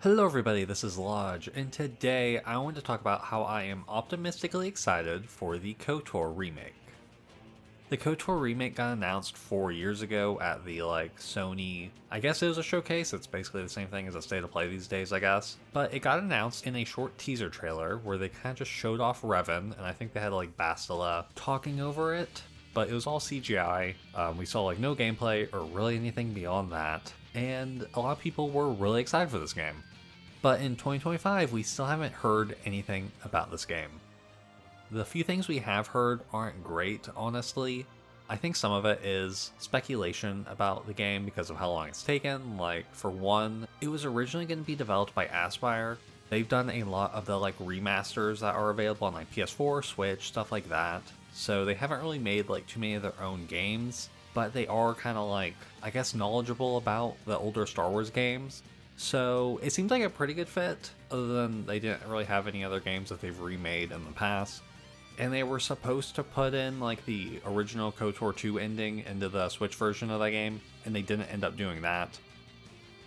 Hello everybody, this is Llodg, and today I want to talk about how I am optimistically excited for the KotOR Remake. The KotOR Remake got announced 4 years ago at the Sony, I guess it was a showcase, it's basically the same thing as a state of play these days I guess. But it got announced in a short teaser trailer where they kind of just showed off Revan, and I think they had Bastila talking over it. But it was all CGI, we saw no gameplay or really anything beyond that, and a lot of people were really excited for this game. But in 2025, we still haven't heard anything about this game. The few things we have heard aren't great, honestly. I think some of it is speculation about the game because of how long it's taken. For one, it was originally going to be developed by Aspyr. They've done a lot of the remasters that are available on PS4, Switch, stuff like that. So they haven't really made too many of their own games, but they are kind of I guess knowledgeable about the older Star Wars games. So it seems like a pretty good fit, other than they didn't really have any other games that they've remade in the past. And they were supposed to put in the original KotOR 2 ending into the Switch version of that game, and they didn't end up doing that.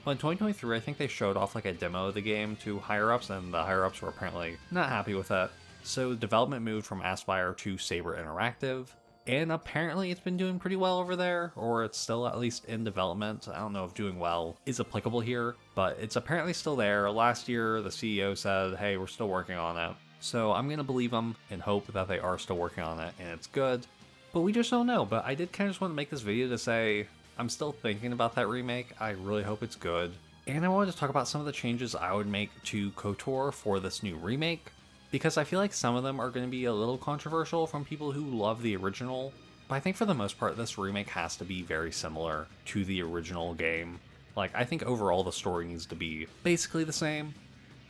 But in 2023, I think they showed off a demo of the game to higher-ups, and the higher-ups were apparently not happy with it. So development moved from Aspyr to Saber Interactive, and apparently it's been doing pretty well over there, or it's still at least in development. I don't know if doing well is applicable here, but it's apparently still there. Last year, the CEO said, hey, we're still working on it. So I'm going to believe them and hope that they are still working on it and it's good. But we just don't know. But I did kind of just want to make this video to say, I'm still thinking about that remake. I really hope it's good. And I wanted to talk about some of the changes I would make to KotOR for this new remake, because I feel like some of them are going to be a little controversial from people who love the original, but I think for the most part this remake has to be very similar to the original game. I think overall the story needs to be basically the same.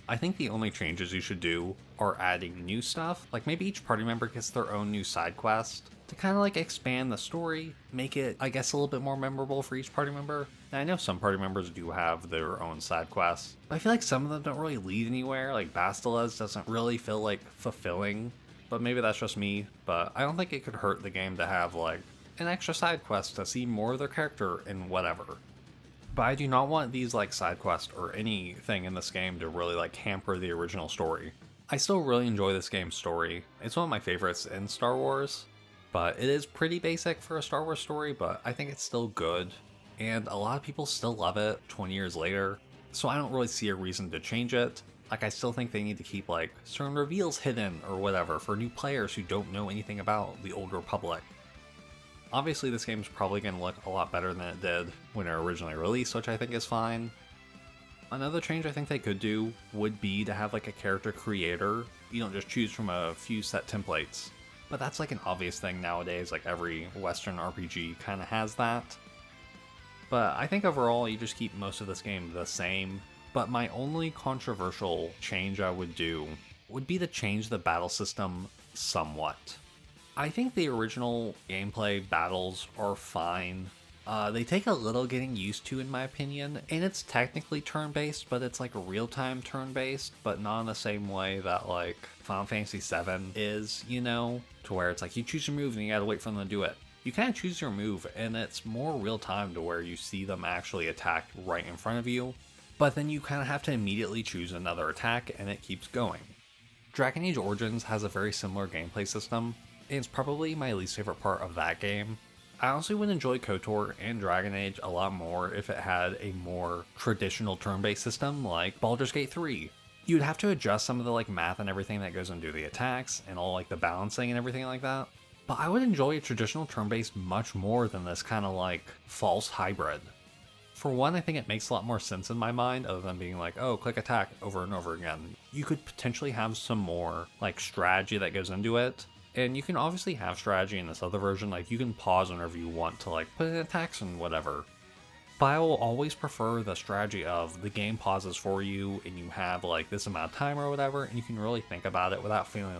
I think the only changes you should do are adding new stuff, maybe each party member gets their own new side quest to kind of expand the story, make it, I guess, a little bit more memorable for each party member. And I know some party members do have their own side quests, but I feel like some of them don't really lead anywhere. Bastila's doesn't really feel fulfilling, but maybe that's just me. But I don't think it could hurt the game to have an extra side quest to see more of their character and whatever. But I do not want these side quests or anything in this game to really hamper the original story. I still really enjoy this game's story. It's one of my favorites in Star Wars, but it is pretty basic for a Star Wars story, but I think it's still good. And a lot of people still love it 20 years later, so I don't really see a reason to change it. I still think they need to keep certain reveals hidden or whatever for new players who don't know anything about the Old Republic. Obviously this game's probably going to look a lot better than it did when it originally released, which I think is fine. Another change I think they could do would be to have a character creator. You don't just choose from a few set templates, but that's an obvious thing nowadays. Every Western RPG kind of has that. But I think overall you just keep most of this game the same. But my only controversial change I would do would be to change the battle system somewhat. I think the original gameplay battles are fine. They take a little getting used to in my opinion, and it's technically turn-based, but it's real-time turn-based, but not in the same way that Final Fantasy VII is, to where it's you choose your move and you gotta wait for them to do it. You kind of choose your move, and it's more real-time to where you see them actually attack right in front of you, but then you kind of have to immediately choose another attack, and it keeps going. Dragon Age Origins has a very similar gameplay system, and it's probably my least favorite part of that game. I honestly would enjoy KotOR and Dragon Age a lot more if it had a more traditional turn-based system like Baldur's Gate 3. You'd have to adjust some of the math and everything that goes into the attacks and all the balancing and everything like that. But I would enjoy a traditional turn-based much more than this kind of false hybrid. For one, I think it makes a lot more sense in my mind, other than being oh, click attack over and over again. You could potentially have some more strategy that goes into it. And you can obviously have strategy in this other version, you can pause whenever you want to put in attacks and whatever. But I will always prefer the strategy of the game pauses for you and you have this amount of time or whatever, and you can really think about it without feeling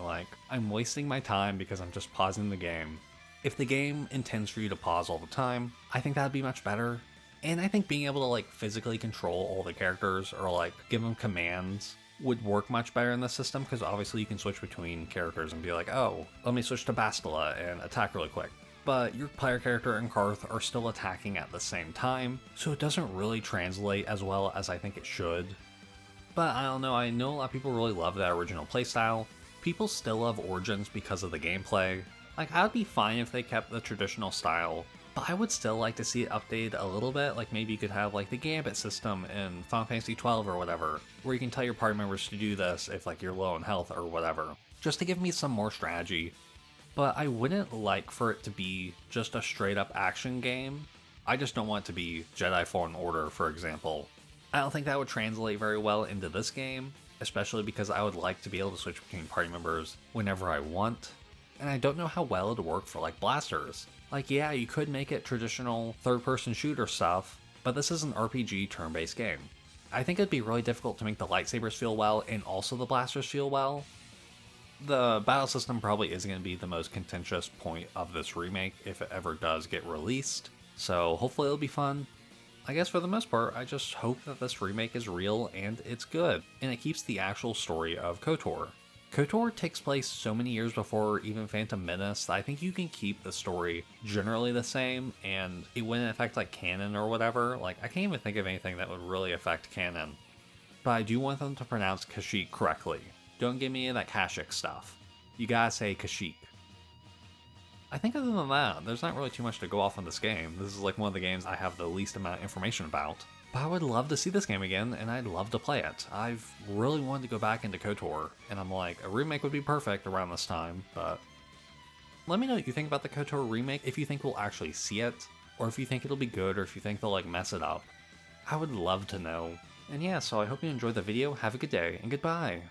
I'm wasting my time because I'm just pausing the game. If the game intends for you to pause all the time, I think that'd be much better. And I think being able to physically control all the characters or give them commands would work much better in the system, because obviously you can switch between characters and be oh, let me switch to Bastila and attack really quick. but your player character and Karth are still attacking at the same time, so it doesn't really translate as well as I think it should. But I don't know, I know a lot of people really love that original playstyle. People still love Origins because of the gameplay. Like, I would be fine if they kept the traditional style, but I would still like to see it updated a little bit. Like, maybe you could have like the Gambit system in Final Fantasy XII or whatever, where you can tell your party members to do this if like you're low on health or whatever, just to give me some more strategy. But I wouldn't like for it to be just a straight up action game. I just don't want it to be Jedi Fallen Order, for example. I don't think that would translate very well into this game, especially because I would like to be able to switch between party members whenever I want. And I don't know how well it would work for like blasters. Like, yeah, you could make it traditional third-person shooter stuff, but this is an RPG turn-based game. I think it'd be really difficult to make the lightsabers feel well and also the blasters feel well. The battle system probably isn't going to be the most contentious point of this remake if it ever does get released, so hopefully it'll be fun. I guess for the most part, I just hope that this remake is real and it's good, and it keeps the actual story of KotOR. KotOR takes place so many years before even Phantom Menace that I think you can keep the story generally the same, and it wouldn't affect like canon or whatever. Like, I can't even think of anything that would really affect canon. But I do want them to pronounce Kashyyyk correctly. Don't give me that Kashyyyk stuff. You gotta say Kashyyyk. I think other than that, there's not really too much to go off on this game. This is like one of the games I have the least amount of information about. But I would love to see this game again, and I'd love to play it. I've really wanted to go back into KotOR, and I'm like, a remake would be perfect around this time, but... Let me know what you think about the KotOR remake, if you think we'll actually see it, or if you think it'll be good, or if you think they'll like mess it up. I would love to know. And yeah, so I hope you enjoyed the video, have a good day, and goodbye!